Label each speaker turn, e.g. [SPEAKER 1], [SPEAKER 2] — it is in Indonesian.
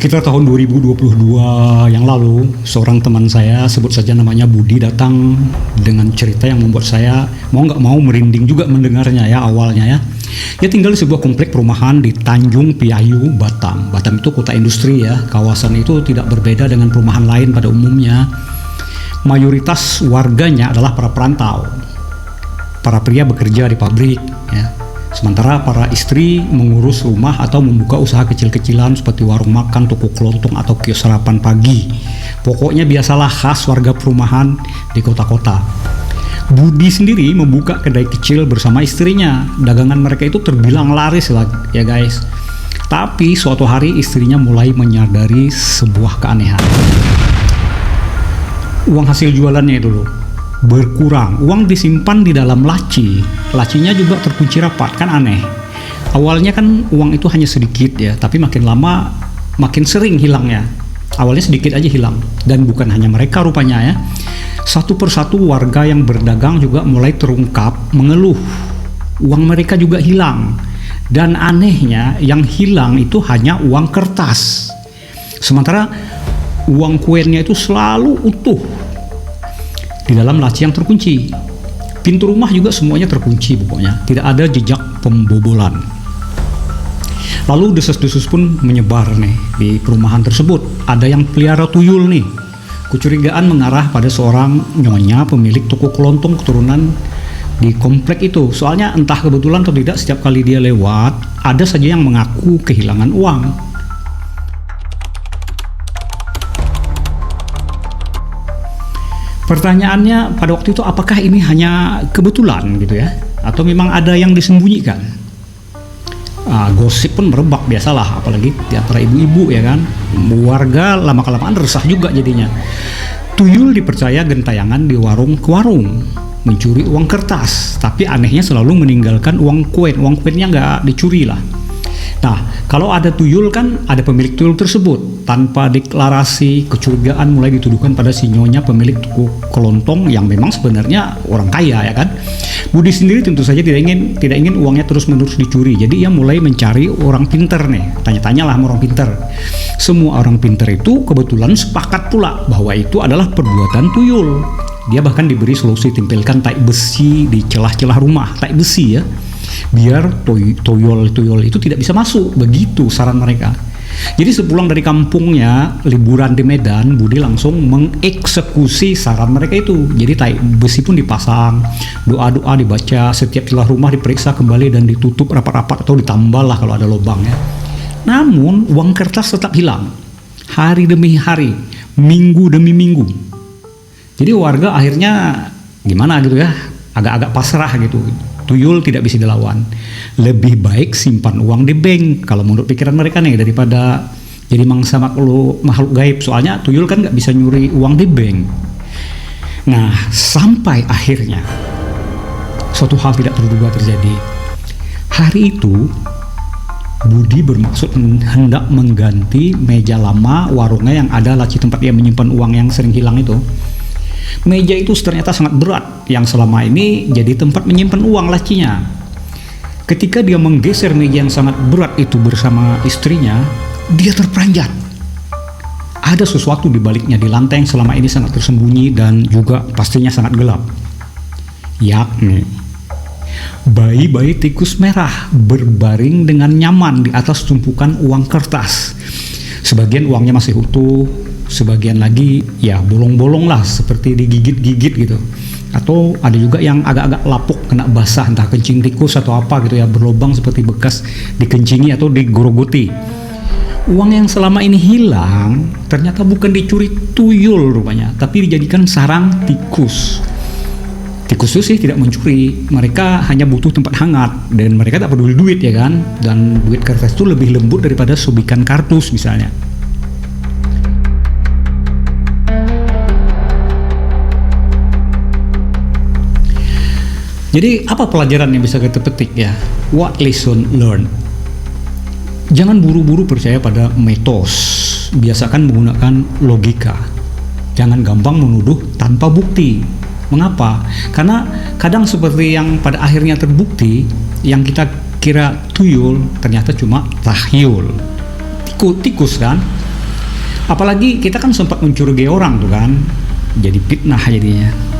[SPEAKER 1] Sekitar tahun 2022 yang lalu, seorang teman saya, sebut saja namanya Budi, datang dengan cerita yang membuat saya mau nggak mau merinding juga mendengarnya ya awalnya ya. Dia tinggal di sebuah komplek perumahan di Tanjung Piayu, Batam. Batam itu kota industri ya. Kawasan itu tidak berbeda dengan perumahan lain pada umumnya. Mayoritas warganya adalah para perantau. Para pria bekerja di pabrik ya. Sementara para istri mengurus rumah atau membuka usaha kecil-kecilan seperti warung makan, toko kelontong, atau kios sarapan pagi. Pokoknya biasalah khas warga perumahan di kota-kota. Budi sendiri membuka kedai kecil bersama istrinya. Dagangan mereka itu terbilang laris lah ya guys. Tapi suatu hari istrinya mulai menyadari sebuah keanehan. Uang hasil jualannya itu loh berkurang, uang disimpan di dalam laci. Lacinya juga terkunci rapat, kan aneh. Awalnya kan uang itu hanya sedikit ya, tapi makin lama makin sering hilangnya. Awalnya sedikit aja hilang, dan bukan hanya mereka rupanya ya. Satu persatu warga yang berdagang juga mulai terungkap mengeluh. Uang mereka juga hilang. Dan anehnya yang hilang itu hanya uang kertas. Sementara uang koinnya itu selalu utuh di dalam laci yang terkunci. Pintu rumah juga semuanya terkunci pokoknya. Tidak ada jejak pembobolan. Lalu desas-desus pun menyebar nih di perumahan tersebut. Ada yang pelihara tuyul nih. Kecurigaan mengarah pada seorang nyonya pemilik toko kelontong keturunan di komplek itu. Soalnya entah kebetulan atau tidak, setiap kali dia lewat ada saja yang mengaku kehilangan uang. Pertanyaannya pada waktu itu, apakah ini hanya kebetulan gitu ya, atau memang ada yang disembunyikan? Gosip pun merebak biasalah, apalagi di antara ibu-ibu ya kan. Warga lama-kelamaan resah juga jadinya. Tuyul dipercaya gentayangan di warung ke warung, mencuri uang kertas, tapi anehnya selalu meninggalkan uang koin. Uang koinnya nggak dicuri lah. Nah, kalau ada tuyul kan ada pemilik tuyul tersebut. Tanpa deklarasi, kecurigaan mulai dituduhkan pada si nyonya pemilik toko kelontong yang memang sebenarnya orang kaya ya kan. Budi sendiri tentu saja tidak ingin uangnya terus-menerus dicuri. Jadi ia mulai mencari orang pinter nih. Tanya-tanyalah sama orang pinter. Semua orang pinter itu kebetulan sepakat pula bahwa itu adalah perbuatan tuyul. Dia bahkan diberi solusi, tempelkan tai besi di celah-celah rumah, tai besi ya, biar tuyul itu tidak bisa masuk. Begitu saran mereka. Jadi sepulang dari kampungnya liburan di Medan, Budi langsung mengeksekusi saran mereka itu. Jadi tai besi pun dipasang, doa-doa dibaca, setiap celah rumah diperiksa kembali dan ditutup rapat-rapat atau ditambal lah kalau ada lubangnya. Namun uang kertas tetap hilang, hari demi hari, minggu demi minggu. Jadi warga akhirnya gimana gitu ya, agak-agak pasrah gitu. Tuyul tidak bisa dilawan. Lebih baik simpan uang di bank kalau menurut pikiran mereka nih, daripada jadi mangsa makhluk gaib. Soalnya tuyul kan nggak bisa nyuri uang di bank. Nah, sampai akhirnya suatu hal tidak terduga terjadi. Hari itu Budi bermaksud hendak mengganti meja lama warungnya yang ada laci tempat dia menyimpan uang yang sering hilang itu. Meja itu ternyata sangat berat, yang selama ini jadi tempat menyimpan uang lacinya. Ketika dia menggeser meja yang sangat berat itu bersama istrinya, dia terperanjat. Ada sesuatu di baliknya, di lantai yang selama ini sangat tersembunyi dan juga pastinya sangat gelap. Yakni bayi-bayi tikus merah berbaring dengan nyaman di atas tumpukan uang kertas. Sebagian uangnya masih utuh, sebagian lagi ya bolong-bolong lah, seperti digigit-gigit gitu. Atau ada juga yang agak-agak lapuk, kena basah, entah kencing tikus atau apa gitu ya, berlubang seperti bekas dikencingi atau digorogoti. Uang yang selama ini hilang ternyata bukan dicuri tuyul rupanya, tapi dijadikan sarang tikus. Tikus itu sih tidak mencuri, mereka hanya butuh tempat hangat dan mereka tak peduli duit ya kan. Dan duit kertas itu lebih lembut daripada subikan kartus misalnya. Jadi apa pelajaran yang bisa kita petik ya? What lesson learned? Jangan buru-buru percaya pada mitos. Biasakan menggunakan logika. Jangan gampang menuduh tanpa bukti. Mengapa? Karena kadang seperti yang pada akhirnya terbukti, yang kita kira tuyul ternyata cuma tahyul. Tikus kan? Apalagi kita kan sempat mencurigai orang tuh kan, jadi fitnah jadinya.